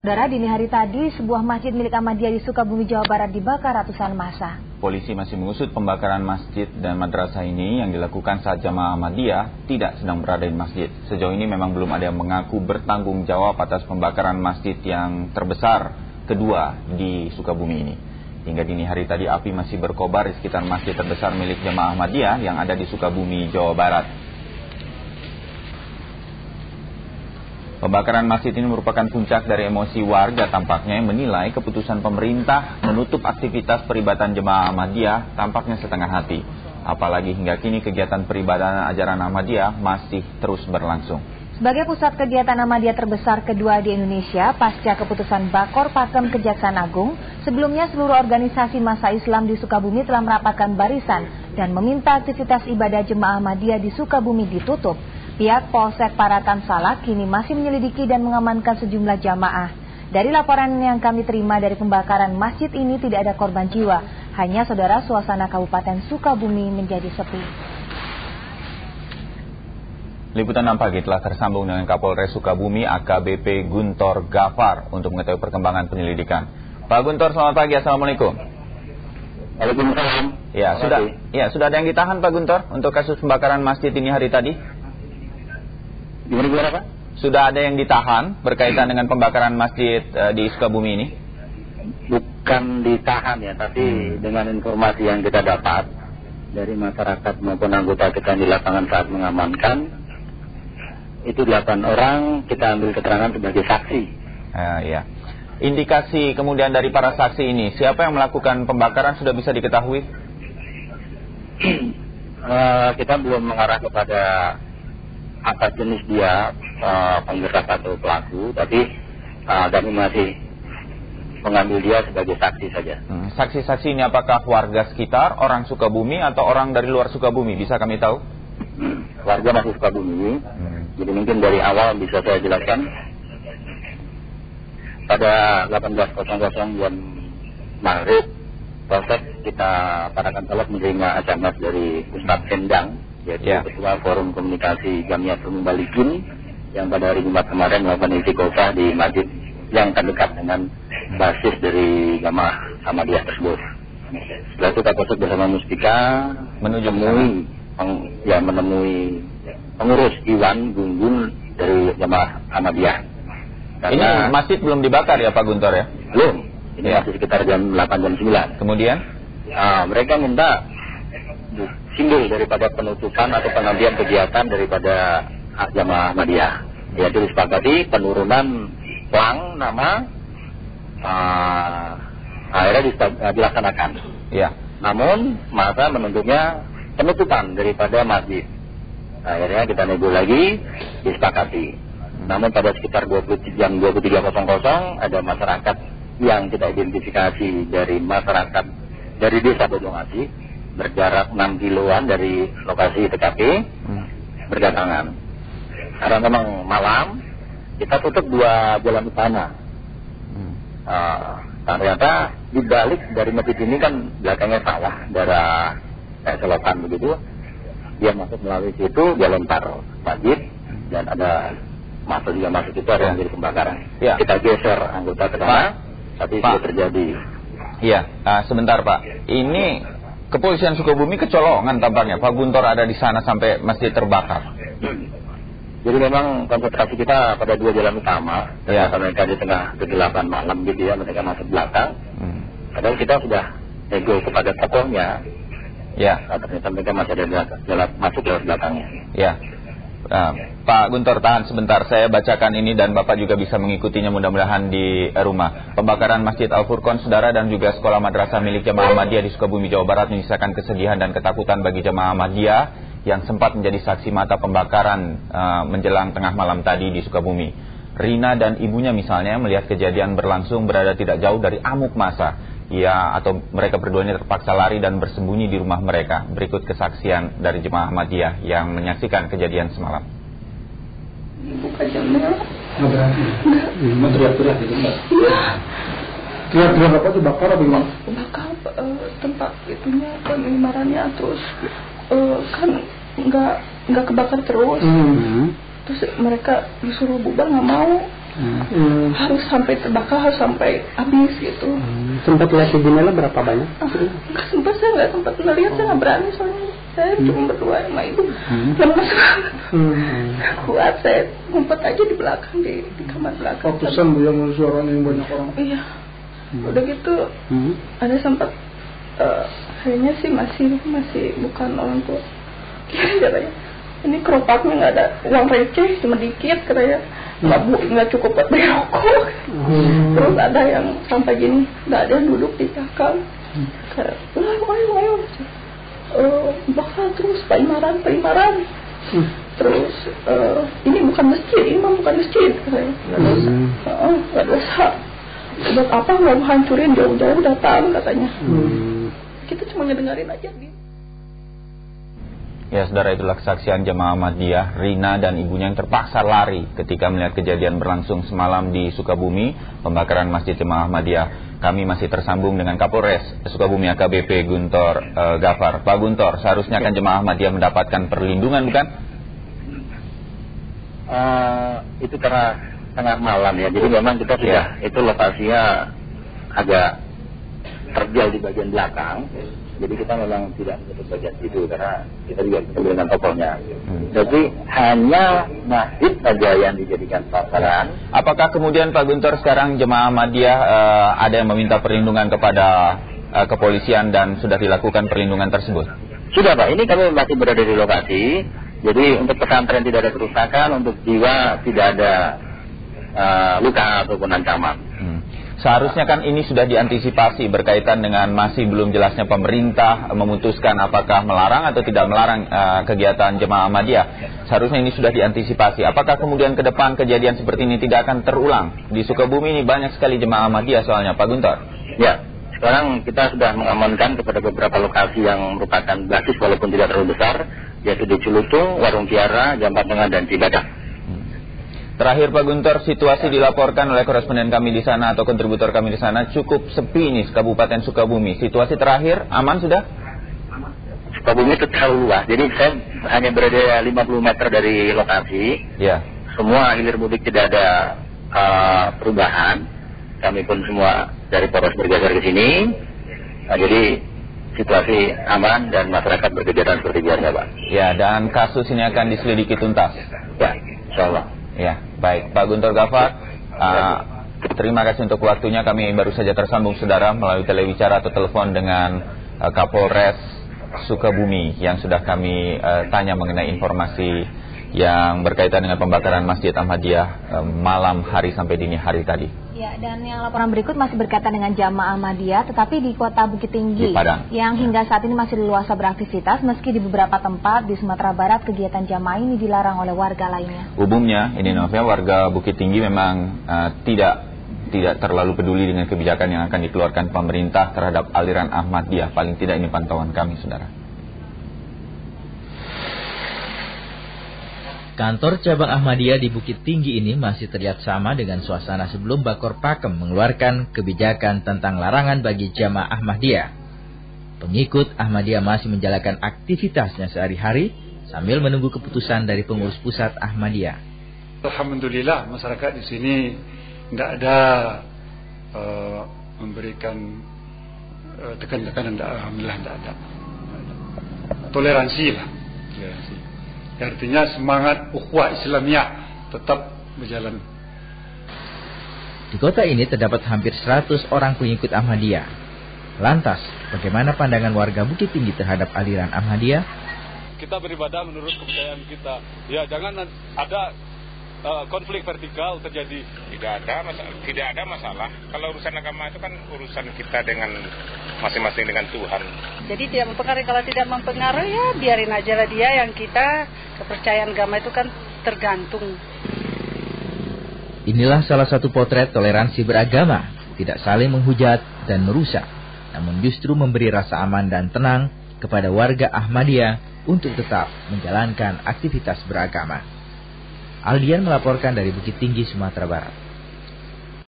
Saudara, dini hari tadi, sebuah masjid milik Ahmadiyah di Sukabumi, Jawa Barat dibakar ratusan massa. Polisi masih mengusut pembakaran masjid dan madrasah ini yang dilakukan saat jamaah Ahmadiyah tidak sedang berada di masjid. Sejauh ini memang belum ada yang mengaku bertanggung jawab atas pembakaran masjid yang terbesar kedua di Sukabumi ini. Hingga dini hari tadi api masih berkobar di sekitar masjid terbesar milik jamaah Ahmadiyah yang ada di Sukabumi, Jawa Barat. Pembakaran masjid ini merupakan puncak dari emosi warga tampaknya yang menilai keputusan pemerintah menutup aktivitas peribadatan jemaah Ahmadiyah tampaknya setengah hati. Apalagi hingga kini kegiatan peribadatan ajaran Ahmadiyah masih terus berlangsung. Sebagai pusat kegiatan Ahmadiyah terbesar kedua di Indonesia pasca keputusan Bakor Pakem Kejaksaan Agung, sebelumnya seluruh organisasi massa Islam di Sukabumi telah merapatkan barisan dan meminta aktivitas ibadah jemaah Ahmadiyah di Sukabumi ditutup. Pihak Polsek Parakan Salak kini masih menyelidiki dan mengamankan sejumlah jamaah. Dari laporan yang kami terima dari pembakaran masjid ini tidak ada korban jiwa. Hanya saudara, suasana Kabupaten Sukabumi menjadi sepi. Liputan 6 pagi telah tersambung dengan Kapolres Sukabumi AKBP Guntur Gafar untuk mengetahui perkembangan penyelidikan. Pak Guntur, selamat pagi. Assalamualaikum. Waalaikumsalam. Sudah ada yang ditahan Pak Guntur untuk kasus pembakaran masjid ini hari tadi? Gimana Pak? Sudah ada yang ditahan berkaitan dengan pembakaran masjid di Sukabumi ini? Bukan ditahan ya, tapi dengan informasi yang kita dapat dari masyarakat maupun anggota kita di lapangan saat mengamankan, itu 8 orang kita ambil keterangan sebagai saksi. Iya. Indikasi kemudian dari para saksi ini, siapa yang melakukan pembakaran sudah bisa diketahui? Kita belum mengarah kepada apa jenis dia penggerak atau pelaku, tapi kami masih mengambil dia sebagai saksi saja. Saksi-saksi ini apakah warga sekitar, orang Sukabumi atau orang dari luar Sukabumi? Bisa kami tahu? Warga masih Sukabumi. Jadi mungkin dari awal bisa saya jelaskan. Pada 18.00 bulan Maret, Polsek kita Parakan Salak menerima SMS dari Ustadz Endang, yaitu Ketua Forum Komunikasi Jamiatul Mubalikin, yang pada hari Jumat kemarin melakukan istiqosah di masjid yang terdekat dengan basis dari jamaah Ahmadiyah tersebut. Setelah itu Kapolsek bersama Muspika menemui pengurus Iwan Gunggun dari jamaah Ahmadiyah. Ini masjid belum dibakar ya Pak Guntur ya? Belum. Ini masih sekitar jam 8 jam 9. Kemudian? Mereka minta simbol daripada penutupan atau penghentian kegiatan daripada jamaah Ahmadiyah, yaitu disepakati penurunan plang nama akhirnya dilaksanakan. Ya. Namun masa menuntutnya penutupan daripada masjid. Akhirnya kita nego lagi, disepakati. Namun pada sekitar jam 23.00 ada masyarakat yang kita identifikasi dari masyarakat dari desa Bojongasi, berjarak 6 kiloan dari lokasi TKP, berdatangan. Karena memang malam, kita tutup 2 jalan utama. Ternyata di balik dari masjid ini kan belakangnya sawah, daerah selokan begitu. Dia masuk melalui situ, dia lempar masjid, dan ada masa juga masuk itu ada yang jadi pembakaran. Ya. Kita geser anggota ke sana, tapi sudah terjadi. Iya, sebentar Pak. Ini Kepolisian Sukabumi kecolongan tampaknya. Pak Guntur ada di sana sampai masjid terbakar. Jadi memang konsentrasi kita pada 2 jalan utama. Ternyata mereka di tengah kegelapan malam gitu ya, mereka masuk belakang. Padahal kita sudah nego kepada tokohnya. Ya. Ternyata mereka masih ada jalan masuk lewat belakangnya. Ya. Pak Guntur, tahan sebentar, saya bacakan ini dan Bapak juga bisa mengikutinya mudah-mudahan di rumah. Pembakaran Masjid Al-Furqon, saudara, dan juga sekolah madrasah milik jamaah Ahmadiyah di Sukabumi, Jawa Barat menyisakan kesedihan dan ketakutan bagi jamaah Ahmadiyah yang sempat menjadi saksi mata pembakaran menjelang tengah malam tadi di Sukabumi. Rina dan ibunya misalnya melihat kejadian berlangsung berada tidak jauh dari amuk massa. Mereka berduanya terpaksa lari dan bersembunyi di rumah mereka. Berikut kesaksian dari jemaah Ahmadiyah yang menyaksikan kejadian semalam. Buka jamnya. Nggak berani. Mau teriak-teriak gitu nggak? Iya. Teriak-teriak apa tuh, bakar apa gimana? Bakar tempat itunya, pengemarannya, terus kan nggak kebakar terus. Terus mereka disuruh bubar nggak mau. Harus sampai terbakar, harus sampai habis gitu. Sempat lihat di Nela berapa banyak? Nggak sempat, saya nggak sempat melihat, saya nggak berani soalnya. Saya cuma berdua sama ibu. Lemas banget. Kuat, saya ngumpet aja di belakang, di kamar belakang. Ratusan Bu yang suaranya yang banyak orang. Iya. Udah gitu, ada sempat kayaknya sih masih bukan orang tua. Katanya, ini keropaknya nggak ada uang receh, cuma dikit katanya. Nggak cukup buat beli rokok. Terus ada yang sampai gini, nggak ada yang duduk di belakang. Kayak, ayo. Bakal terus paimaran. Terus ini bukan masjid, imam bukan masjid. Terus nggak dosa. Buat apa mau hancurin, jauh-jauh datang katanya. Kita cuma ngedengerin aja gitu. Ya, saudara, itulah kesaksian jemaah Ahmadiyah Rina dan ibunya yang terpaksa lari ketika melihat kejadian berlangsung semalam di Sukabumi, pembakaran masjid jemaah Ahmadiyah. Kami masih tersambung dengan Kapolres Sukabumi AKBP Guntur Gafar. Pak Guntur, seharusnya kan jemaah Ahmadiyah mendapatkan perlindungan, bukan? Itu karena tengah malam ya, jadi memang kita sudah, itu lokasinya agak terjal di bagian belakang. Jadi kita memang tidak menutup bagian itu karena kita juga ketemu dengan tokohnya. Jadi hanya masjid saja yang dijadikan sasaran. Apakah kemudian Pak Guntur sekarang jemaah Ahmadiyah ada yang meminta perlindungan kepada kepolisian dan sudah dilakukan perlindungan tersebut? Sudah Pak, ini kami masih berada di lokasi. Jadi untuk pesantren tidak ada kerusakan, untuk jiwa tidak ada luka ataupun ancaman. Seharusnya kan ini sudah diantisipasi berkaitan dengan masih belum jelasnya pemerintah memutuskan apakah melarang atau tidak melarang kegiatan jemaah Ahmadiyah. Seharusnya ini sudah diantisipasi. Apakah kemudian ke depan kejadian seperti ini tidak akan terulang? Di Sukabumi ini banyak sekali jemaah Ahmadiyah soalnya, Pak Guntur. Ya, sekarang kita sudah mengamankan kepada beberapa lokasi yang merupakan basis walaupun tidak terlalu besar, yaitu di Culutung, Warung Tiara, Jambat Tengah, dan Cibadak. Terakhir Pak Guntur, situasi dilaporkan oleh koresponden kami di sana atau kontributor kami di sana cukup sepi ini Kabupaten Sukabumi. Situasi terakhir aman sudah? Sukabumi itu terlalu luas, jadi saya hanya berada 50 meter dari lokasi. Ya. Semua hilir mudik tidak ada perubahan. Kami pun semua dari Polres bergeser ke sini. Jadi situasi aman dan masyarakat berkegiatan seperti biasa, Pak. Ya, dan kasus ini akan diselidiki tuntas. Ya, insya Allah. Ya, baik. Pak Guntur Gafar, terima kasih untuk waktunya. Kami baru saja tersambung, saudara, melalui telewicara atau telepon dengan Kapolres Sukabumi yang sudah kami tanya mengenai informasi yang berkaitan dengan pembakaran Masjid Ahmadiyah malam hari sampai dini hari tadi. Ya, dan yang laporan berikut masih berkaitan dengan jamaah Ahmadiyah, tetapi di kota Bukit Tinggi yang hingga saat ini masih leluasa beraktivitas, meski di beberapa tempat di Sumatera Barat kegiatan jamaah ini dilarang oleh warga lainnya. Umumnya, ini Novia, warga Bukit Tinggi memang tidak terlalu peduli dengan kebijakan yang akan dikeluarkan pemerintah terhadap aliran Ahmadiyah. Paling tidak ini pantauan kami, saudara. Kantor cabang Ahmadiyah di Bukit Tinggi ini masih terlihat sama dengan suasana sebelum Bakor Pakem mengeluarkan kebijakan tentang larangan bagi jamaah Ahmadiyah. Pengikut Ahmadiyah masih menjalankan aktivitasnya sehari-hari sambil menunggu keputusan dari pengurus pusat Ahmadiyah. Alhamdulillah, masyarakat di sini tidak ada memberikan tekan-tekanan, alhamdulillah tidak ada. Toleransi lah. Artinya semangat ukhuwah Islamiyah tetap berjalan. Di kota ini terdapat hampir 100 orang pengikut Ahmadiyah. Lantas, bagaimana pandangan warga Bukit Tinggi terhadap aliran Ahmadiyah? Kita beribadah menurut kepercayaan kita. Ya, jangan ada konflik vertikal terjadi. Tidak ada masalah. Kalau urusan agama itu kan urusan kita dengan masing-masing dengan Tuhan. Jadi tidak mempengaruhi. Kalau tidak mempengaruhi, ya biarin aja lah dia. Yang kita kepercayaan agama itu kan tergantung. Inilah salah satu potret toleransi beragama, tidak saling menghujat dan merusak, namun justru memberi rasa aman dan tenang kepada warga Ahmadiyah untuk tetap menjalankan aktivitas beragama. Aldian melaporkan dari Bukit Tinggi, Sumatera Barat.